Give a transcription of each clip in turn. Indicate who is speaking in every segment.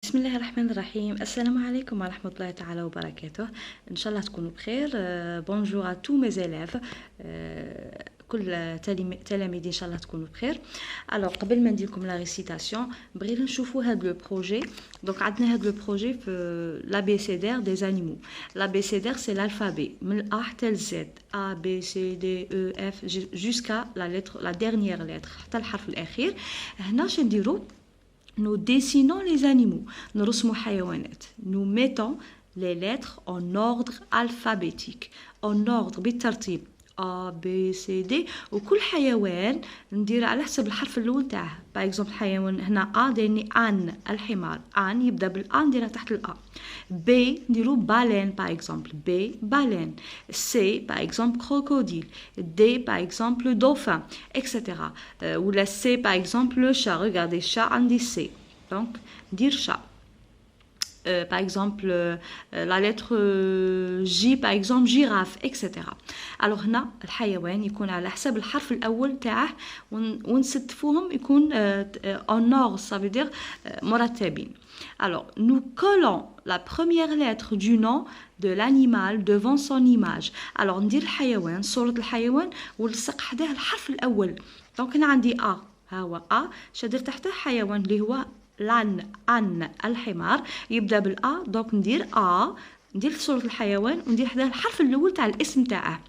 Speaker 1: بسم الله الرحمن الرحيم. السلام عليكم ورحمة الله تعالى وبركاته. إن شاء الله تكونوا بخير. بونجور à tous mes élèves. كل تلاميذي إن شاء الله تكونوا بخير. alors قبل ما ندير لكم لا ريسيتاسيون بغينا نشوفوا هذا لو بروجي. دونك عندنا هذا لو بروجي في l'abécédaire des animaux. l'abécédaire c'est l'alphabet من A حتى Z A B C D E F jusqu'à la dernière lettre حتى الحرف الأخير. هنا شنو نديرو؟ Nous dessinons les animaux. Nous رسموا حيوانات. Nous mettons les lettres en ordre alphabétique. En ordre بالترتيب A, B, C, D. وكل حيوان ندير على حسب الحرف الأول تاعه. Par exemple حيوان هنا A ديرني عن الحمار. عن يبدأ بالأ نديرها تحت الأ. B نديرو baleine par exemple. B baleine. C par exemple crocodile. D par exemple dauphin, etc. Ou la C par exemple le chat. Regardez chat عندي C. Donc dire chat. Par exemple la lettre J par exemple girafe etc. alors هنا الحيوان يكون على حسب الحرف الأول تاعه ونستفوهم يكون en ordre, ça veut dire مرتبين. alors nous collons la première lettre du nom de l'animal devant son image. alors ندير الحيوان صورة الحيوان ونلصق حداه الحرف الأول. donc هنا عندي A ها هو A شدر تحته حيوان اللي هو عن الحمار يبدا بالأ. دونك ندير A ندير صورة الحيوان وندير حداه الحرف الأول تاع الاسم تاعه.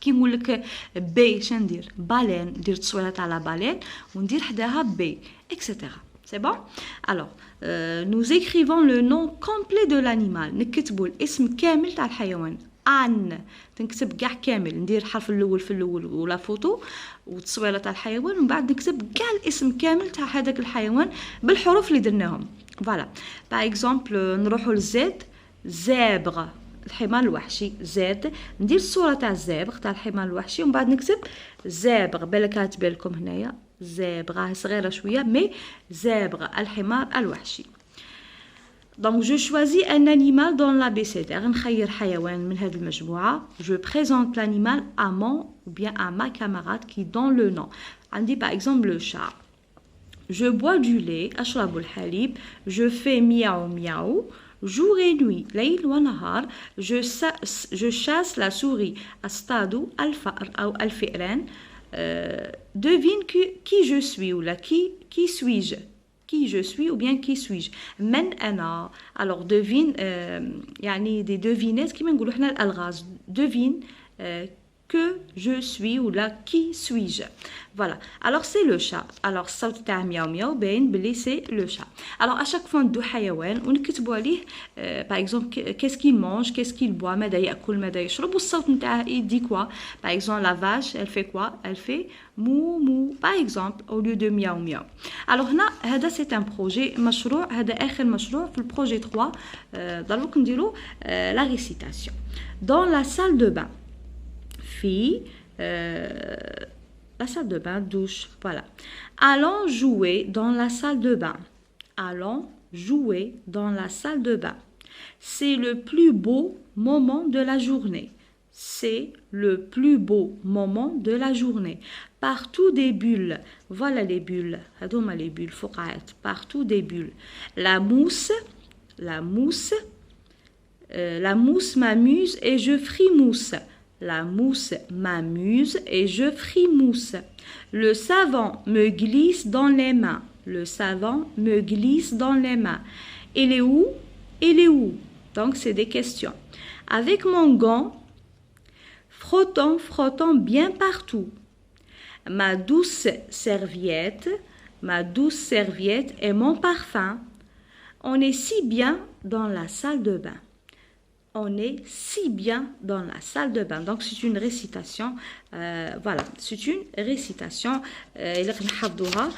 Speaker 1: كي نقول لك بي شندير بالين ندير تصويره تاع لا بالين وندير حداها بي etc. c'est bon. alors nous écrivons le nom complet de l'animal. نكتبوا الاسم كامل تاع الحيوان. عن تنكتب كاع كامل ندير الحرف الاول في الاول ولا فوتو وتصويره تاع الحيوان ومن بعد نكتب كاع الاسم كامل تاع هذاك الحيوان بالحروف اللي درناهم. فوالا باغ اكزومبل نروحوا لزد زابغ الحمار الوحشي. زاد ندير الصوره تاع الزابغ تاع الحمار الوحشي ومن بعد نكتب زابغ. بالك كاتبه لكم هنايا زابغ صغيره شويه مي زابغ الحمار الوحشي. Donc je choisis un animal dans l'abécédaire. نخير حيوان من هذه المجموعة. Je présente l'animal à mon ou bien à ma camarade qui donne le nom. عندي par exemple le chat. Je bois du lait. أشرب الحليب. Je fais miaou miaou. jour et nuit ليل ونهار. je chasse la souris. أصطاد الفأر أو الفئران. devine qui je suis ou là qui suis-je. qui je suis ou bien qui suis-je. من أنا. alors devine يعني des devinettes كيما نقولوا حنا الألغاز. devine que je suis ou là qui suis-je. voilà alors c'est le chat. alors الصوت تاع مياو مياو باين بلي c'est le chat. alors à chaque fois ندو حيوان ونكتبوا عليه par exemple qu'est-ce qu'il mange qu'est-ce qu'il boit ماذا يأكل ماذا يشرب والصوت نتاعه يدي quoi. par exemple la vache elle fait quoi. elle fait mou mou par exemple au lieu de miaou miaou. alors هنا هذا c'est un projet مشروع. هذا آخر مشروع في البروجي 3. ضروري نديرو la récitation dans la salle de bain. la salle de bain, douche, voilà. Allons jouer dans la salle de bain. Allons jouer dans la salle de bain. C'est le plus beau moment de la journée. C'est le plus beau moment de la journée. Partout des bulles. Voilà les bulles. هذوما les bulles فقاعات. Partout des bulles. La mousse m'amuse et je frimousse. La mousse m'amuse et je frimousse. Le savon me glisse dans les mains. Le savon me glisse dans les mains. Il est où? Il est où? Donc c'est des questions. Avec mon gant, frottant bien partout. Ma douce serviette et mon parfum. On est si bien dans la salle de bain. On est si bien dans la salle de bain. Donc c'est une récitation. voilà c'est une récitation اللي نحضوها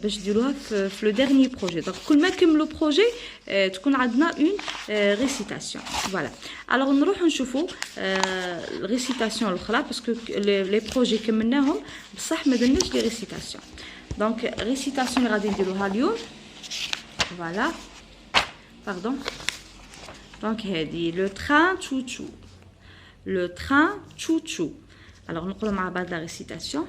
Speaker 1: باش نديروها في le dernier projet. donc كل ما نكملوا projet تكون عندنا une récitation. voilà alors نروح نشوفوا الريسيتاسيون الاخرى باسكو لي بروجي كملناهم بصح ما درناش لي ريسيتاسيون. donc ريسيتاسيون اللي غادي نديروها اليوم. voilà pardon. donc هذه le train chouchou. le train chouchou. alors نقولوا مع بعض la récitation.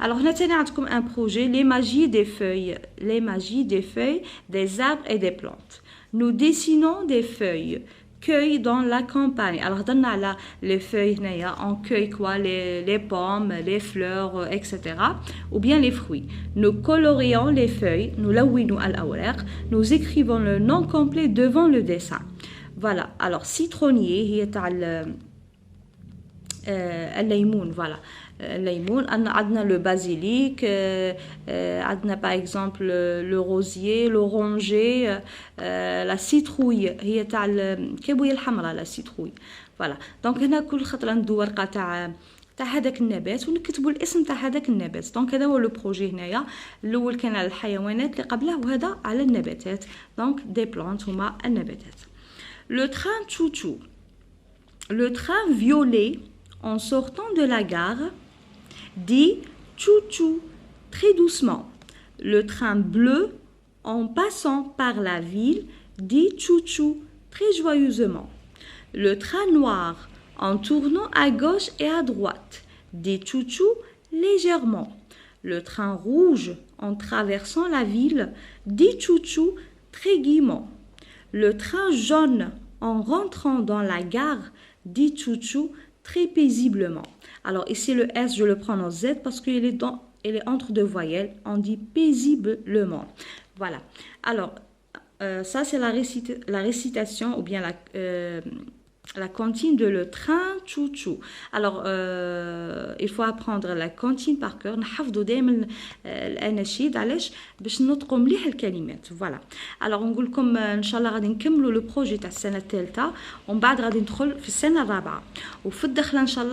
Speaker 1: Alors هنا تاني عندكم un projet les magies des feuilles, les magies des feuilles, des arbres et des plantes. Nous dessinons des feuilles cueilles dans la campagne. Alors هضرنا على les feuilles هنايا on cueille quoi les pommes, les fleurs, etc. ou bien les fruits. Nous colorions les feuilles, nous لونوا الأوراق, nous écrivons le nom complet devant le dessin. Voilà. Alors citronnier هي تاع الليمون فوالا الليمون عندنا لو بازيليك عندنا باغ اكزومبل لو روزيي لورانجي لا سيتروي هي تاع الكابويه الحمراء لا سيتروي فوالا دونك هنا كل خطره ندو ورقه تاع هذاك النبات ونكتبوا الاسم تاع هذاك النبات. دونك هذا هو لو بروجي هنايا. الاول كان على الحيوانات اللي قبله وهذا على النباتات. دونك دي بلانت هما النباتات. لو تران تشوتشو لو تران فيولي en sortant de la gare, dit tchou-tchou très doucement. Le train bleu, en passant par la ville, dit tchou-tchou très joyeusement. Le train noir, en tournant à gauche et à droite, dit tchou-tchou légèrement. Le train rouge, en traversant la ville, dit tchou-tchou très gaiement. Le train jaune, en rentrant dans la gare, dit tchou-tchou très paisiblement. Alors ici le S je le prends en Z parce qu'il est entre deux voyelles. On dit paisiblement. Voilà. Alors ça c'est la récitation ou bien la comptine de le train tchou-tchou. Alors il faut apprendre la comptine par cœur. نحفظوا دائما الاناشيد علاش باش نطقوا مليح الكلمات. فوالا. Alors نقول لكم ان شاء الله غادي نكملوا لو بروجي تاع السنه الثالثه ومن بعد غادي ندخل في السنه الرابعه وفي الدخله ان شاء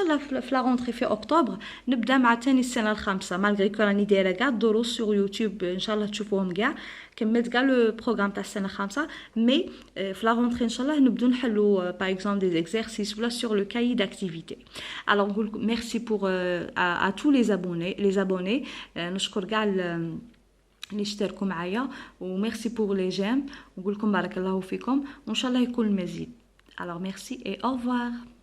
Speaker 1: الله في لا رونتري في اكتوبر نبدا مع ثاني السنه الخامسه مالغري كو راني دايره كاع الدروس سور يوتيوب ان شاء الله تشوفوهم كاع كملت كاع لو بروغرام تاع السنه الخامسه مي في لا رونتري ان شاء الله نبداو نحلوا باغ اكزومبل دي زيكزارسيس ولا sur le cahier d'activité. Alors merci pour à tous les abonnés نشكر كاع اللي اشتركوا معايا وميرسي بور لي جيم ونقول لكم بارك الله فيكم وان شاء الله يكون المزيد. Alors merci et au revoir.